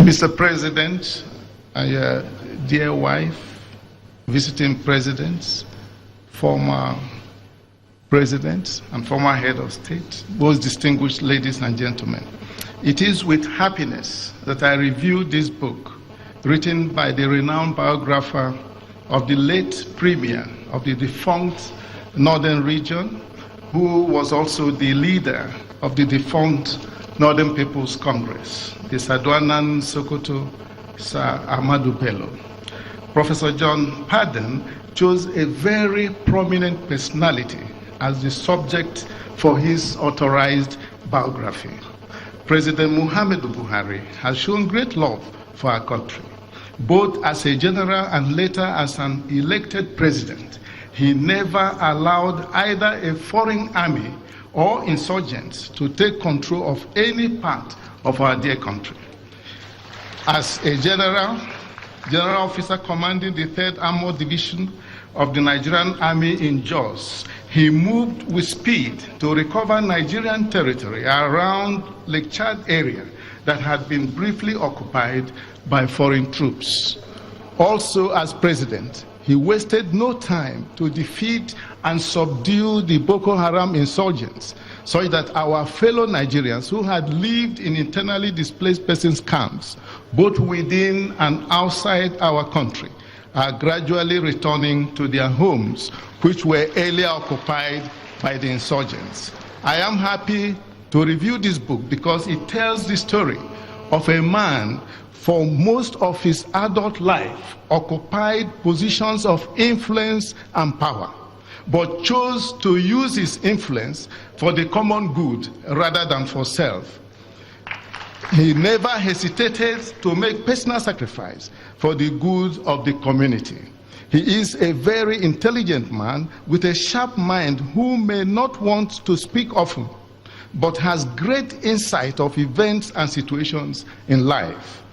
Mr. President, dear wife, visiting presidents, former presidents, and former head of state, most distinguished ladies and gentlemen, it is with happiness that I review this book written by the renowned biographer of the late premier of the defunct Northern region, who was also the leader of the defunct Northern People's Congress, the Sadwanan Sokoto Sir Ahmadu Bello. Professor John Padden chose a very prominent personality as the subject for his authorized biography. President Muhammadu Buhari has shown great love for our country, both as a general and later as an elected president. He never allowed either a foreign army or insurgents to take control of any part of our dear country. As a general officer commanding the 3rd Armored Division of the Nigerian Army in Jos, he moved with speed to recover Nigerian territory around Lake Chad area that had been briefly occupied by foreign troops. Also, as president, he wasted no time to defeat and subdue the Boko Haram insurgents, so that our fellow Nigerians who had lived in internally displaced persons camps, both within and outside our country, are gradually returning to their homes, which were earlier occupied by the insurgents. I am happy to review this book because it tells the story of a man for most of his adult life occupied positions of influence and power, but chose to use his influence for the common good rather than for self. He never hesitated to make personal sacrifice for the good of the community. He is a very intelligent man with a sharp mind who may not want to speak often, but has great insight of events and situations in life.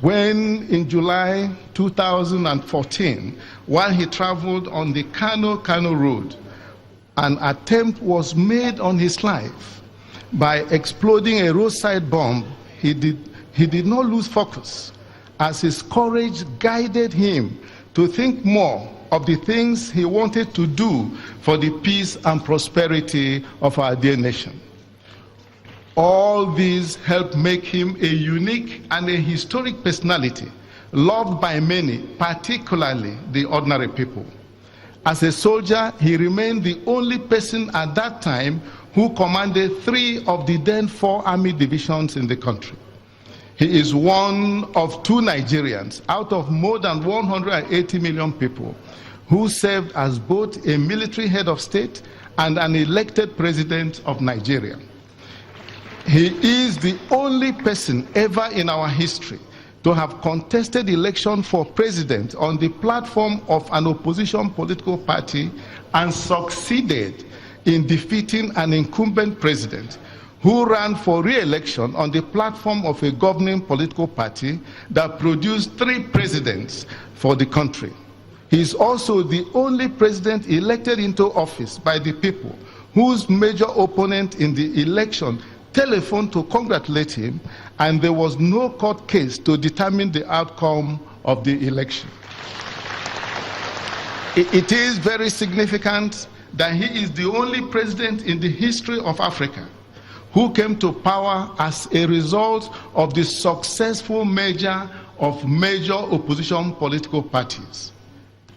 When in July 2014, while he traveled on the Kano Road, an attempt was made on his life by exploding a roadside bomb, he did not lose focus, as his courage guided him to think more of the things he wanted to do for the peace and prosperity of our dear nation. All these helped make him a unique and a historic personality, loved by many, particularly the ordinary people. As a soldier, he remained the only person at that time who commanded 3 of the then 4 army divisions in the country. He is one of 2 Nigerians out of more than 180 million people who served as both a military head of state and an elected president of Nigeria. He is the only person ever in our history to have contested election for president on the platform of an opposition political party and succeeded in defeating an incumbent president who ran for re-election on the platform of a governing political party that produced 3 presidents for the country. He is also the only president elected into office by the people whose major opponent in the election telephoned to congratulate him, and there was no court case to determine the outcome of the election. It is very significant that he is the only president in the history of Africa who came to power as a result of the successful merger of major opposition political parties.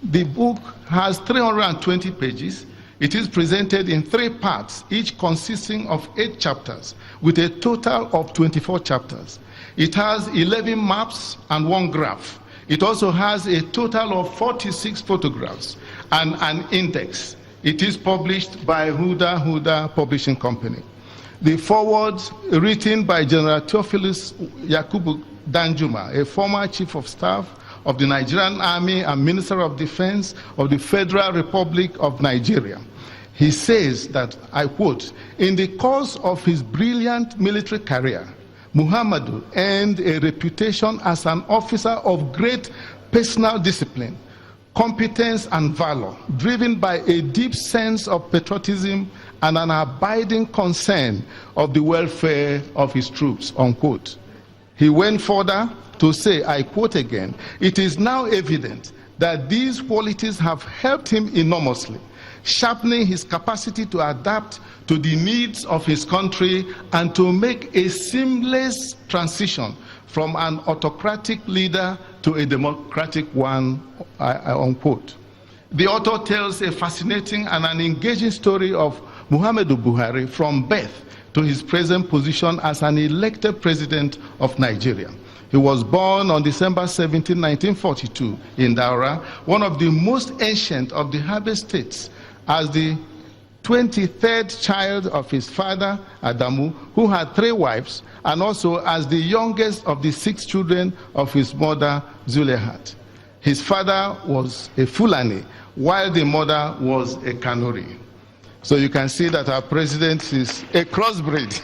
The book has 320 pages. It is presented in 3 parts, each consisting of 8 chapters, with a total of 24 chapters. It has 11 maps and 1 graph. It also has a total of 46 photographs and an index. It is published by Huda Publishing Company. The foreword, written by General Theophilus Yakubu Danjuma, a former Chief of Staff of the Nigerian Army and Minister of Defense of the Federal Republic of Nigeria. He says that, I quote, "In the course of his brilliant military career, Muhammadu earned a reputation as an officer of great personal discipline, competence and valor, driven by a deep sense of patriotism and an abiding concern of the welfare of his troops," unquote. He went further to say, I quote again, "It is now evident that these qualities have helped him enormously, sharpening his capacity to adapt to the needs of his country and to make a seamless transition from an autocratic leader to a democratic one," unquote. The author tells a fascinating and an engaging story of Muhammadu Buhari from birth to his present position as an elected president of Nigeria. He was born on December 17, 1942 in Daura, one of the most ancient of the Harbour states, as the 23rd child of his father, Adamu, who had 3 wives, and also as the youngest of the 6 children of his mother, Zulehat. His father was a Fulani, while the mother was a Kanuri. So you can see that our president is a crossbreed.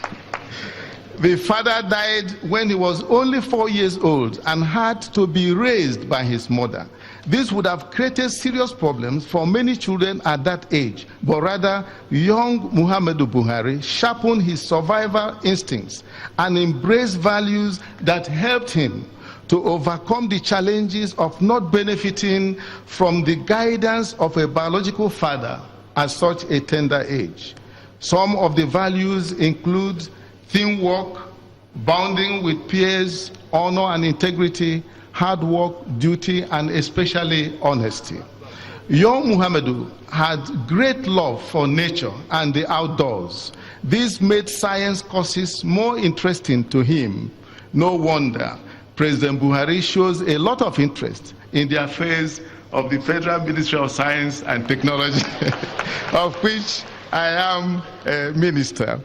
The father died when he was only 4 years old and had to be raised by his mother. This would have created serious problems for many children at that age, but rather, young Muhammadu Buhari sharpened his survival instincts and embraced values that helped him to overcome the challenges of not benefiting from the guidance of a biological father at such a tender age. Some of the values include teamwork, bonding with peers, honor and integrity, hard work, duty, and especially honesty. Young Muhammadu had great love for nature and the outdoors. This made science courses more interesting to him. No wonder President Buhari shows a lot of interest in the affairs of the Federal Ministry of Science and Technology, of which I am a minister.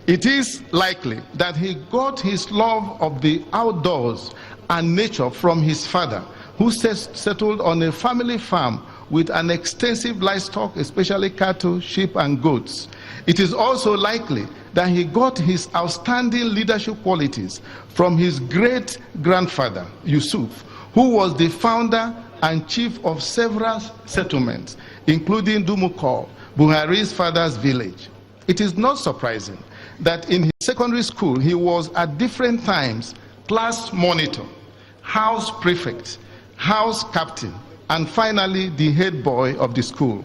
It is likely that he got his love of the outdoors and nature from his father, who settled on a family farm with an extensive livestock, especially cattle, sheep, and goats. It is also likely that he got his outstanding leadership qualities from his great-grandfather, Yusuf, who was the founder and chief of several settlements, including Dumuko, Buhari's father's village. It is not surprising that in his secondary school he was at different times class monitor, house prefect, house captain, and finally the head boy of the school.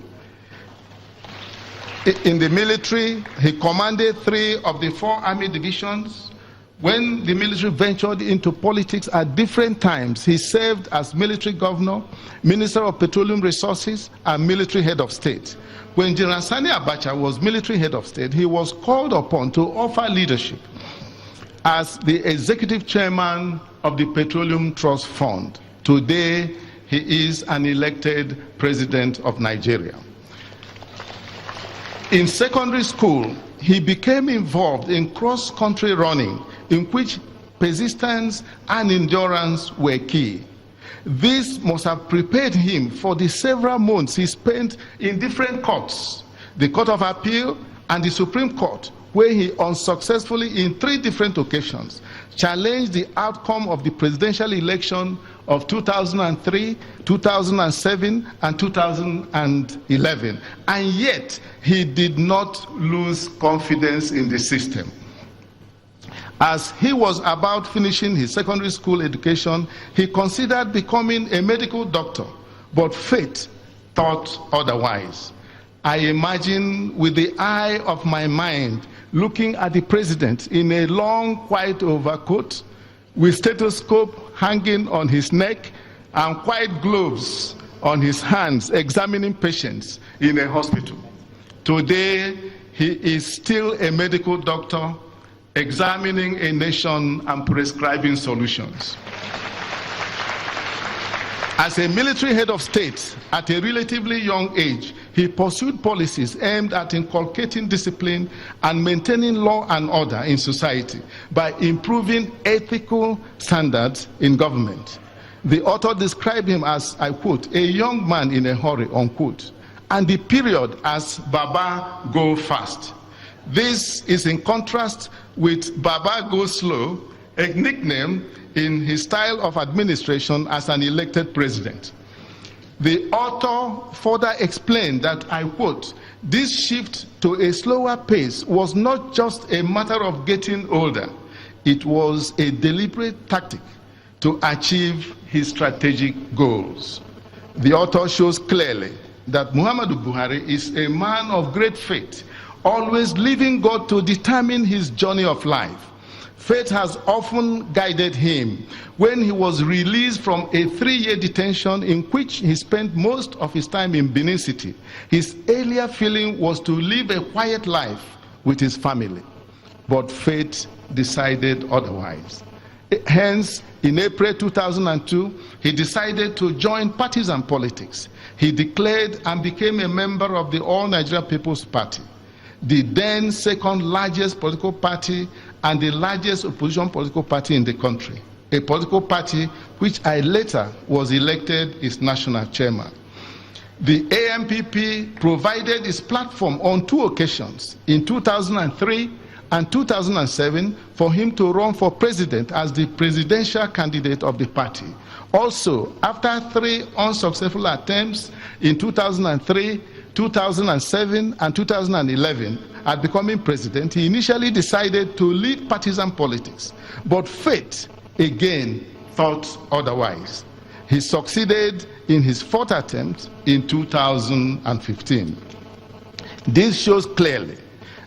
In the military, he commanded 3 of the 4 army divisions. When the military ventured into politics at different times, he served as military governor, Minister of Petroleum Resources, and military head of state. When General Sani Abacha was military head of state, he was called upon to offer leadership as the executive chairman of the Petroleum Trust Fund. Today, he is an elected president of Nigeria. In secondary school, he became involved in cross-country running, in which persistence and endurance were key. This must have prepared him for the several months he spent in different courts, the Court of Appeal and the Supreme Court, where he unsuccessfully, in 3 different occasions, challenged the outcome of the presidential election of 2003, 2007, and 2011. And yet, he did not lose confidence in the system. As he was about finishing his secondary school education, he considered becoming a medical doctor, but fate thought otherwise. I imagine with the eye of my mind looking at the president in a long white overcoat with stethoscope hanging on his neck and white gloves on his hands, examining patients in a hospital. Today, he is still a medical doctor, examining a nation and prescribing solutions. As a military head of state at a relatively young age, he pursued policies aimed at inculcating discipline and maintaining law and order in society by improving ethical standards in government. The author described him as, I quote, a young man in a hurry, unquote, and the period as Baba go fast. This is in contrast with Baba go slow, a nickname in his style of administration as an elected president. The author further explained that, I quote, this shift to a slower pace was not just a matter of getting older. It was a deliberate tactic to achieve his strategic goals. The author shows clearly that Muhammadu Buhari is a man of great faith, always leaving God to determine his journey of life. Faith has often guided him. When he was released from a 3-year detention in which he spent most of his time in Benin City, his earlier feeling was to live a quiet life with his family. But fate decided otherwise. Hence, in April 2002, he decided to join partisan politics. He declared and became a member of the All Nigeria People's Party, the then second largest political party and the largest opposition political party in the country, a political party which I later was elected its national chairman. The AMPP provided its platform on 2 occasions, in 2003 and 2007, for him to run for president as the presidential candidate of the party. Also, after 3 unsuccessful attempts in 2003, 2007 and 2011 at becoming president, he initially decided to leave partisan politics. But fate again thought otherwise. He succeeded in his 4th attempt in 2015. This shows clearly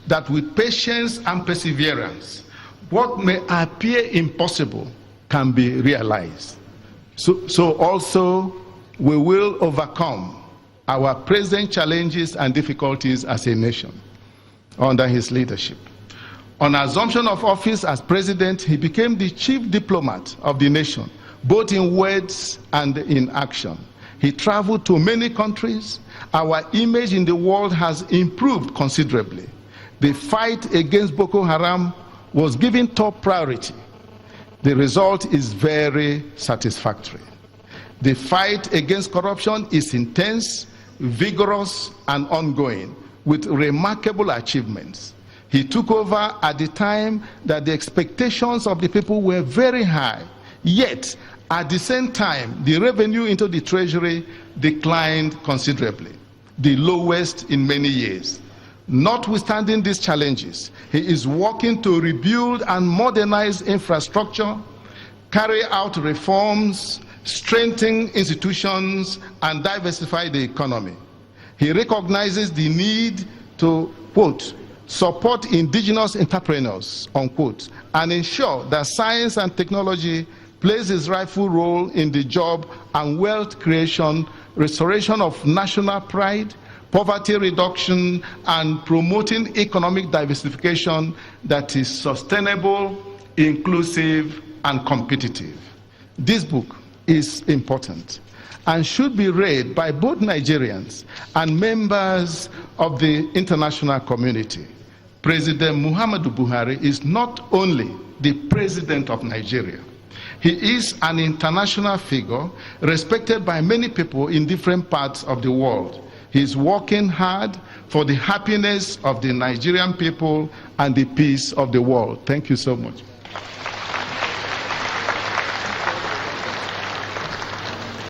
that with patience and perseverance, what may appear impossible can be realized. So also we will overcome our present challenges and difficulties as a nation under his leadership. On assumption of office as president, he became the chief diplomat of the nation, both in words and in action. He traveled to many countries. Our image in the world has improved considerably. The fight against Boko Haram was given top priority. The result is very satisfactory. The fight against corruption is intense, vigorous, and ongoing, with remarkable achievements. He took over at the time that the expectations of the people were very high, yet at the same time the revenue into the treasury declined considerably, the lowest in many years. Notwithstanding these challenges, he is working to rebuild and modernize infrastructure, carry out reforms, strengthen institutions, and diversify the economy. He recognizes the need to, quote, support indigenous entrepreneurs, unquote, and ensure that science and technology plays its rightful role in the job and wealth creation, restoration of national pride, poverty reduction, and promoting economic diversification that is sustainable, inclusive, and competitive. This book is important and should be read by both Nigerians and members of the international community. President Muhammadu Buhari is not only the president of Nigeria, he is an international figure respected by many people in different parts of the world. He is working hard for the happiness of the Nigerian people and the peace of the world. Thank you so much.